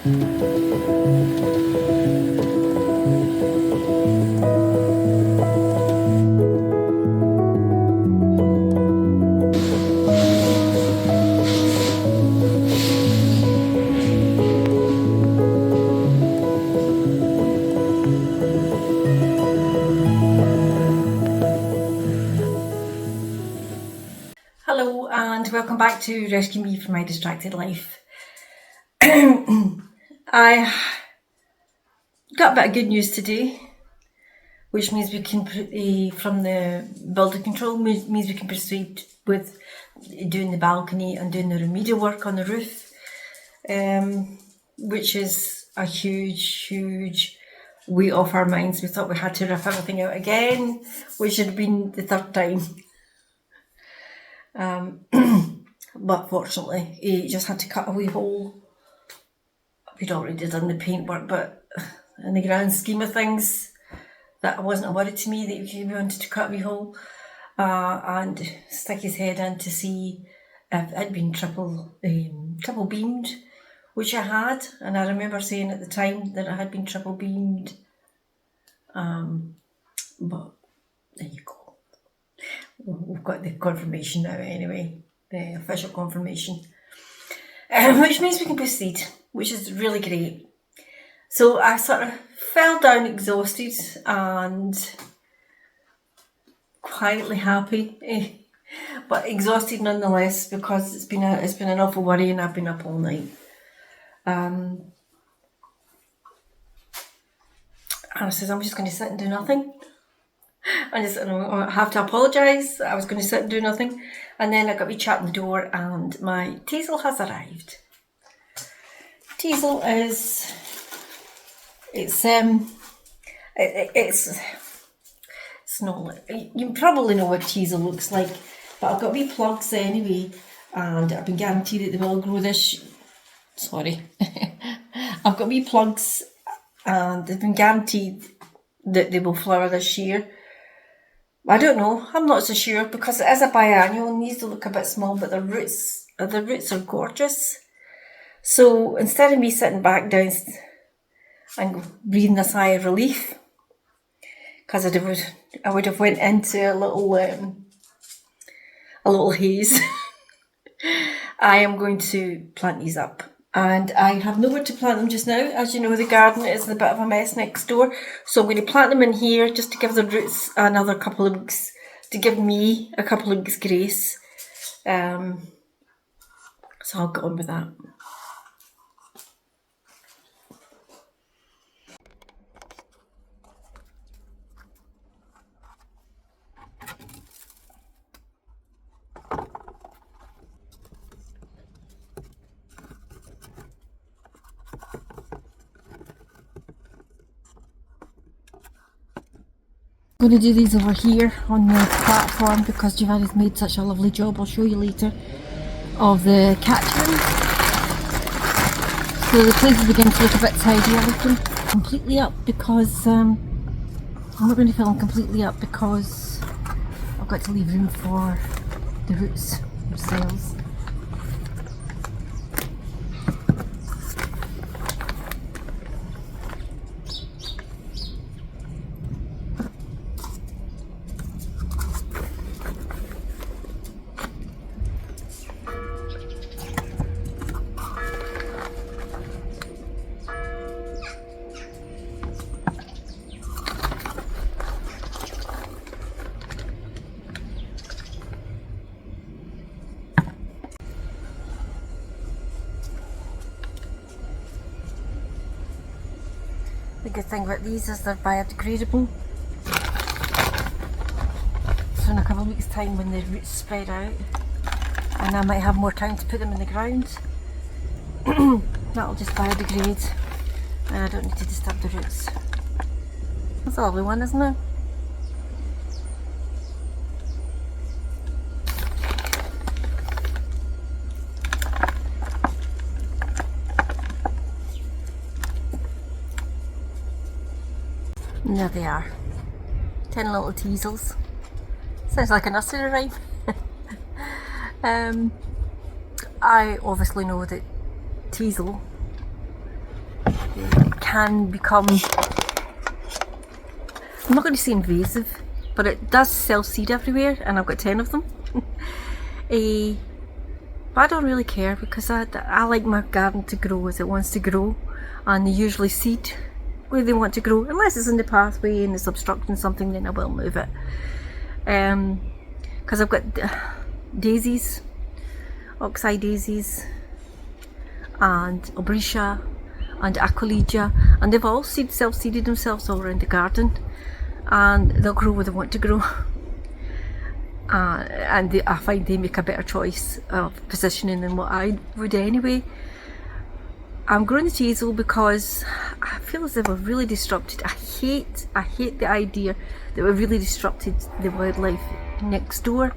Hello and welcome back to Rescue Me from My Distracted Life. I got a bit of good news today, which means we can, from the building control, means we can proceed with doing the balcony and doing the remedial work on the roof, which is a huge weight off our minds. We thought we had to rip everything out again, which had been the third time. But fortunately, he just had to cut a wee hole. We'd already done the paintwork, but in the grand scheme of things, that wasn't a worry to me that he wanted to cut a wee hole and stick his head in to see if it had been triple beamed, which I had, and I remember saying at the time that it had been triple beamed. But there you go. We've got the confirmation now anyway, the official confirmation, which means we can proceed, which is really great. So I sort of fell down exhausted and quietly happy, but exhausted nonetheless because it's been an awful worry and I've been up all night. And I says I'm just going to sit and do nothing. I have to apologise. I was going to sit and do nothing, and then I got me chat on the door, and my Teasel has arrived. Teasel is it's not. You probably know what Teasel looks like, but I've got wee plugs anyway, and I've been guaranteed that they will grow this. Sorry, I've got wee plugs, and they've been guaranteed that they will flower this year. I don't know, I'm not so sure because it is a biannual and these do look a bit small, but the roots are gorgeous. So instead of me sitting back down and breathing a sigh of relief, because I would have went into a little haze, I am going to plant these up. And I have nowhere to plant them just now. As you know, the garden is a bit of a mess next door. So I'm going to plant them in here just to give the roots another couple of weeks, to give me a couple of weeks grace. So I'll get on with that. I'm going to do these over here on the platform because Giovanni's made such a lovely job, I'll show you later, of the catchment. So the place is beginning to look a bit tidy. I left them completely up because I'm not going to fill them completely up because I've got to leave room for the roots themselves. The good thing about these is they're biodegradable. So in a couple of weeks' time when the roots spread out and I might have more time to put them in the ground, that'll just biodegrade and I don't need to disturb the roots. That's a lovely one, isn't it? And there they are. 10 little teasels. Sounds like a nursery rhyme. I obviously know that teasel can become, I'm not going to say invasive, but it does self-seed everywhere, and I've got 10 of them. But I don't really care, because I like my garden to grow as it wants to grow, and they usually seed where they want to grow, unless it's in the pathway and it's obstructing something, then I will move it. Because I've got daisies, oxeye daisies, and albrecia and aquilegia, and they've all self-seeded themselves all around the garden, and they'll grow where they want to grow. And I find they make a better choice of positioning than what I would anyway. I'm growing the teasel because I feel as if we've really disrupted. I hate the idea that we've really disrupted the wildlife next door.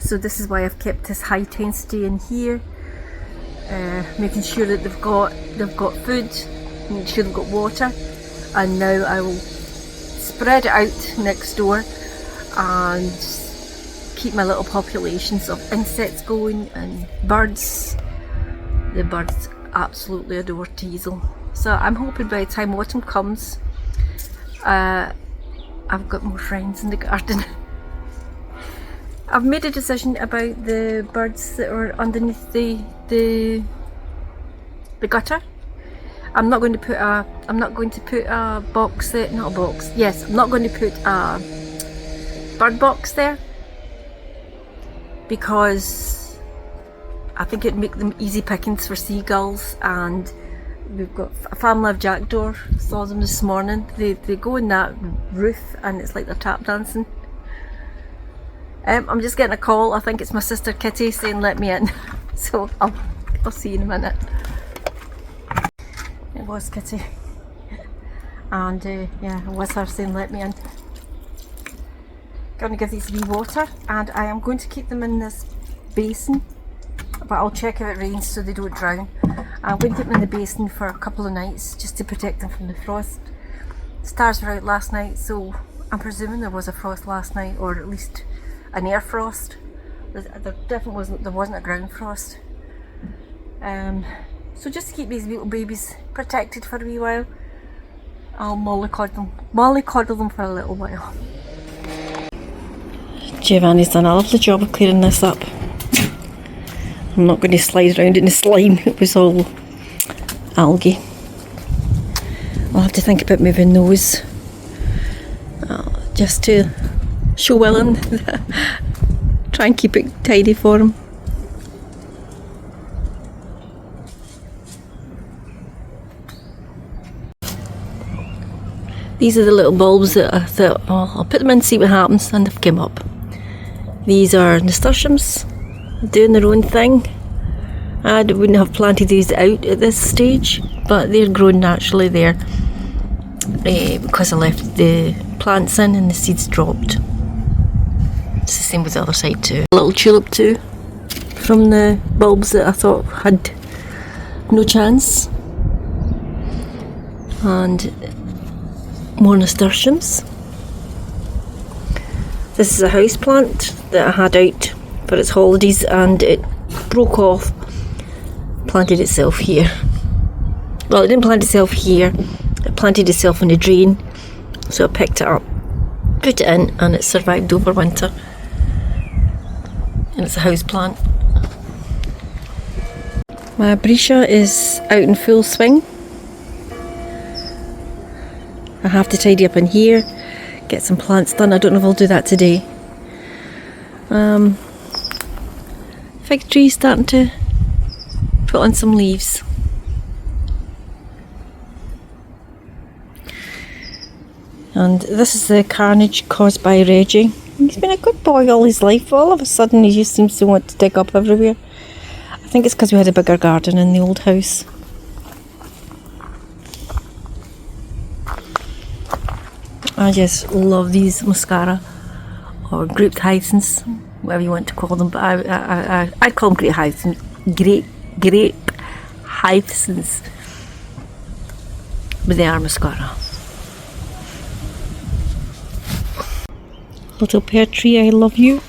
So this is why I've kept this high intensity in here, making sure that they've got food, making sure they've got water, and now I will spread it out next door and keep my little populations of insects going, and birds. The birds absolutely adore teasel, so I'm hoping by the time autumn comes I've got more friends in the garden. I've made a decision about the birds that are underneath the gutter. I'm not going to put a box there, not a box, yes, I'm not going to put a bird box there, because I think it'd make them easy pickings for seagulls, and we've got a family of jackdaw, saw them this morning. They go in that roof and it's like they're tap dancing. I'm just getting a call, I think it's my sister Kitty saying let me in. So I'll see you in a minute. It was Kitty, and yeah, it was her saying let me in. Going to give these wee water, and I am going to keep them in this basin, but I'll check if it rains so they don't drown. I'm going to keep them in the basin for a couple of nights just to protect them from the frost. Stars were out last night, so I'm presuming there was a frost last night, or at least an air frost. There definitely wasn't a ground frost. So just to keep these little babies protected for a wee while, I'll mollycoddle them for a little while. Giovanni's done a lovely job of clearing this up. I'm not going to slide around in the slime, it was all algae. I'll have to think about moving those just to show Willen. Try and keep it tidy for him. These are the little bulbs that I thought, oh, I'll put them in and see what happens, and they've come up. These are nasturtiums, doing their own thing. I wouldn't have planted these out at this stage, but they're growing naturally there because I left the plants in and the seeds dropped. It's the same with the other side too. A little tulip too, from the bulbs that I thought had no chance. And more nasturtiums. This is a house plant that I had out for its holidays, and it broke off, planted itself here. Well, it didn't plant itself here, it planted itself in a drain, so I picked it up, put it in, and it survived over winter. And it's a house plant. My bricia is out in full swing. I have to tidy up in here, get some plants done. I don't know if I'll do that today. Fig tree starting to put on some leaves. And this is the carnage caused by Reggie. He's been a good boy all his life, but all of a sudden he just seems to want to dig up everywhere. I think it's because we had a bigger garden in the old house. I just love these mascara, or grouped hyacinths, whatever you want to call them, but I call them grape hyacinths. Grape hyacinths, but they are mascara. Little pear tree, I love you.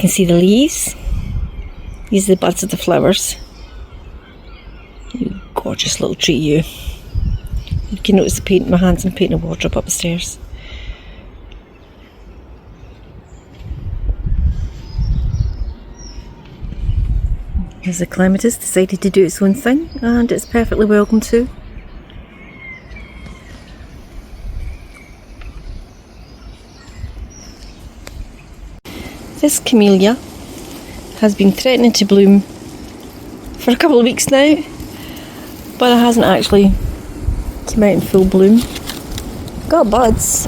can see the leaves. These are the buds of the flowers. You gorgeous little tree, you. You can notice the paint in my hands. I'm painting a wardrobe upstairs. Here's the clematis, decided to do its own thing, and it's perfectly welcome too. This camellia has been threatening to bloom for a couple of weeks now, but it hasn't actually come out in full bloom. Got buds,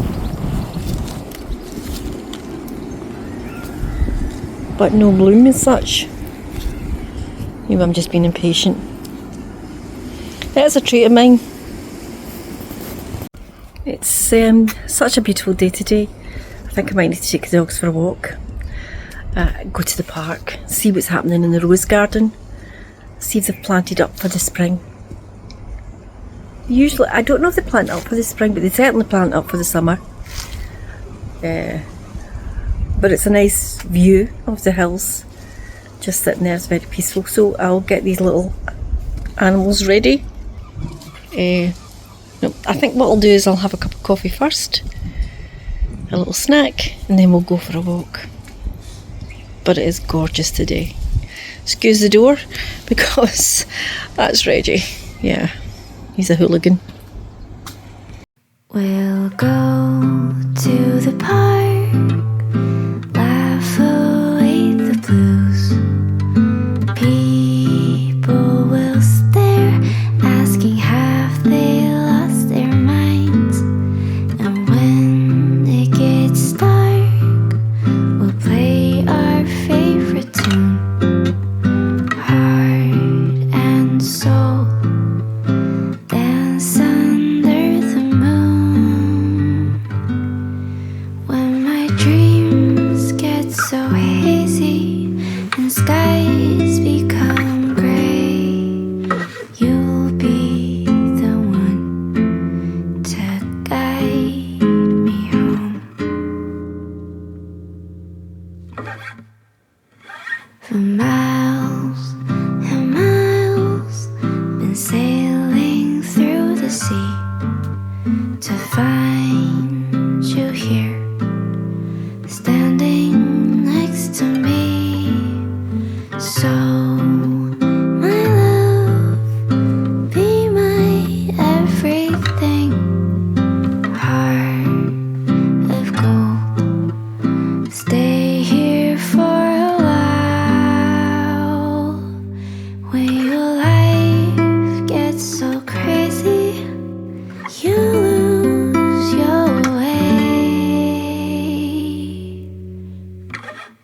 but no bloom as such. Maybe I'm just being impatient. That's a trait of mine. It's such a beautiful day today. I think I might need to take the dogs for a walk. Go to the park, see what's happening in the rose garden, see if they've planted up for the spring. Usually, I don't know if they plant up for the spring, but they certainly plant up for the summer. But it's a nice view of the hills, just sitting there. It's very peaceful. So I'll get these little animals ready. I think what I'll do is I'll have a cup of coffee first, a little snack, and then we'll go for a walk. But it is gorgeous today. Excuse the door, because that's Reggie. Yeah, he's a hooligan. We'll go to the park, laugh away the blues. People will stare, asking have they lost their minds. And when it gets dark, we'll play our favorite tune. Heart and soul dance under the moon. When my dreams get so hazy and skies become gray, you'll be the one to guide me home. For miles and miles, been sailing through the sea to find you here, standing next to me. So, my love, be my everything. Heart of gold, stay here for a while. When your life gets so crazy, you lose your way.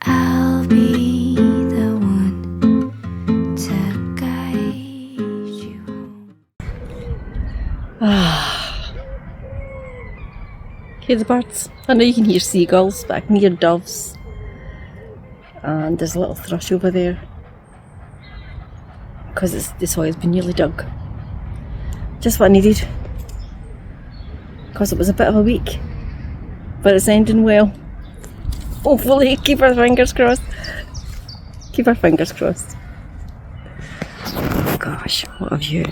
I'll be the one to guide you home. Hear the birds. I know you can hear seagulls, but I can hear doves. And there's a little thrush over there, because the soil's been nearly dug. Just what I needed, because it was a bit of a week, but it's ending well. Hopefully, keep our fingers crossed. Keep our fingers crossed. Oh gosh, what a view.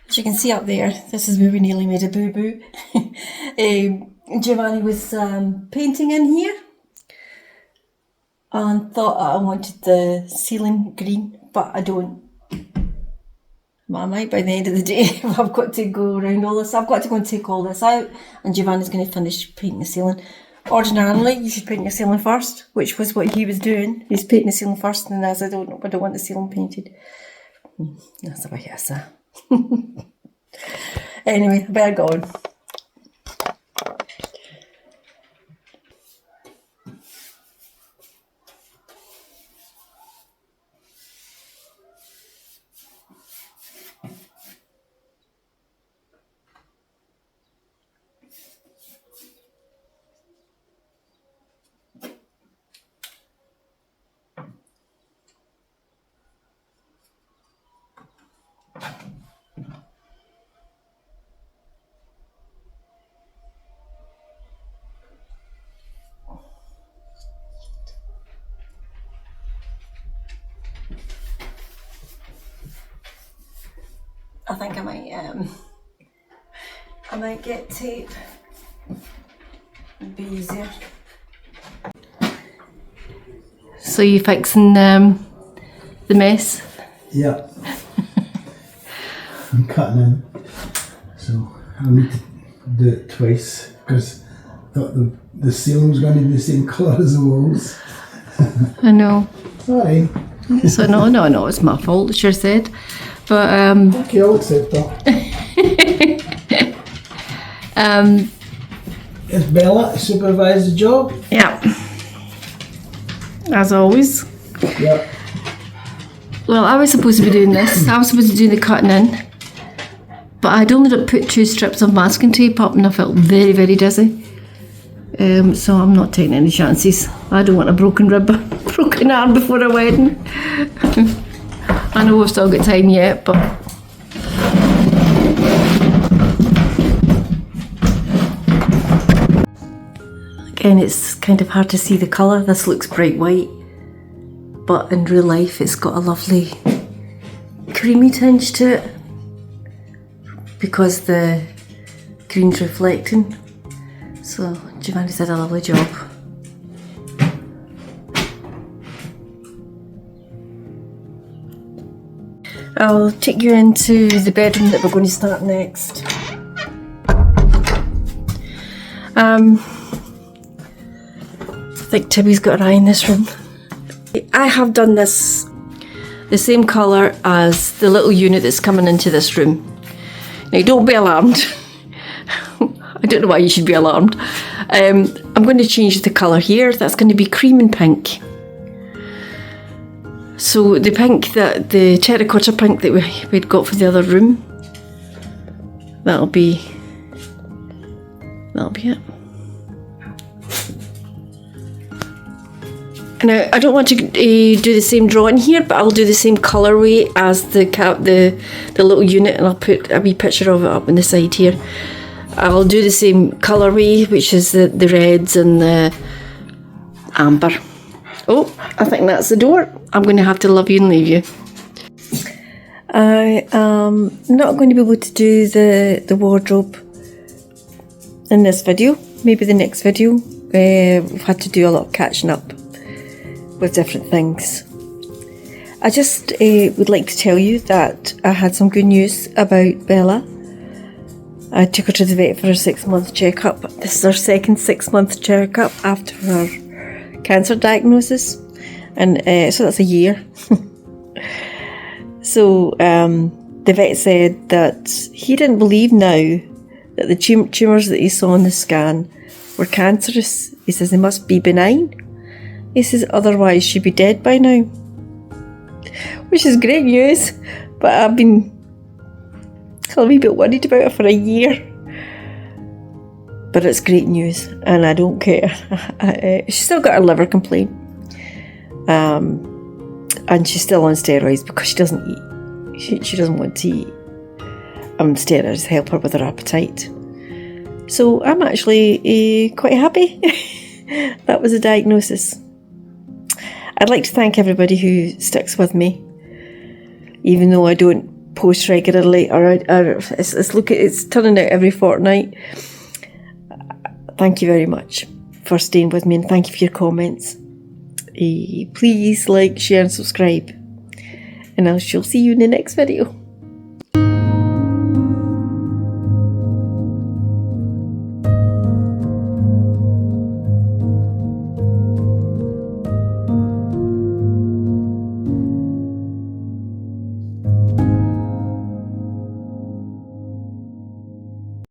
As you can see up there, this is where we nearly made a boo-boo. Giovanni was painting in here and thought I wanted the ceiling green, but I don't. I might by the end of the day if I've got to go around all this. I've got to go and take all this out, and Giovanni's going to finish painting the ceiling. Ordinarily, you should paint your ceiling first, which was what he was doing. He's painting the ceiling first, and then as I don't want the ceiling painted. That's a bit yes. Anyway, I better go on. I think I might get tape. It'd be easier. So you fixing the mess? Yeah. I'm cutting in, so I need to do it twice because I thought the ceiling was going to be the same colour as the walls. I know. Sorry. So no, it's my fault, sure said. But okay, I'll accept that. Isabella supervised the job. Yeah. As always. Yeah. Well, I was supposed to be doing this. I was supposed to do the cutting in, but I'd only put 2 strips of masking tape up, and I felt very, very dizzy. So I'm not taking any chances. I don't want a broken rib, broken arm before a wedding. I know we've still got time yet, but again, it's kind of hard to see the colour. This looks bright white, but in real life it's got a lovely creamy tinge to it because the green's reflecting. So Giovanni's did a lovely job. I'll take you into the bedroom that we're going to start next. I think Tibby's got her eye in this room. I have done this the same colour as the little unit that's coming into this room. Now don't be alarmed. I don't know why you should be alarmed. I'm going to change the colour here. That's going to be cream and pink. So the pink, the terracotta pink that we'd got for the other room, that'll be it. Now I don't want to do the same drawing here, but I'll do the same colourway as the little unit, and I'll put a wee picture of it up on the side here. I'll do the same colourway, which is the reds and the amber. Oh, I think that's the door. I'm going to have to love you and leave you. I am not going to be able to do the wardrobe in this video. Maybe the next video. We've had to do a lot of catching up with different things. I just would like to tell you that I had some good news about Bella. I took her to the vet for her 6-month checkup. This is her second 6-month checkup after her cancer diagnosis, and so that's a year. So the vet said that he didn't believe now that the tumours that he saw in the scan were cancerous. He says they must be benign. He says otherwise she'd be dead by now, which is great news, but I've been a wee bit worried about her for a year. But it's great news, and I don't care. She's still got her liver complaint, and she's still on steroids because she doesn't eat. She doesn't want to eat. Steroids help her with her appetite. So I'm actually quite happy. That was a diagnosis. I'd like to thank everybody who sticks with me, even though I don't post regularly, or it's turning out every fortnight. Thank you very much for staying with me, and thank you for your comments. Please like, share and subscribe, and I shall see you in the next video.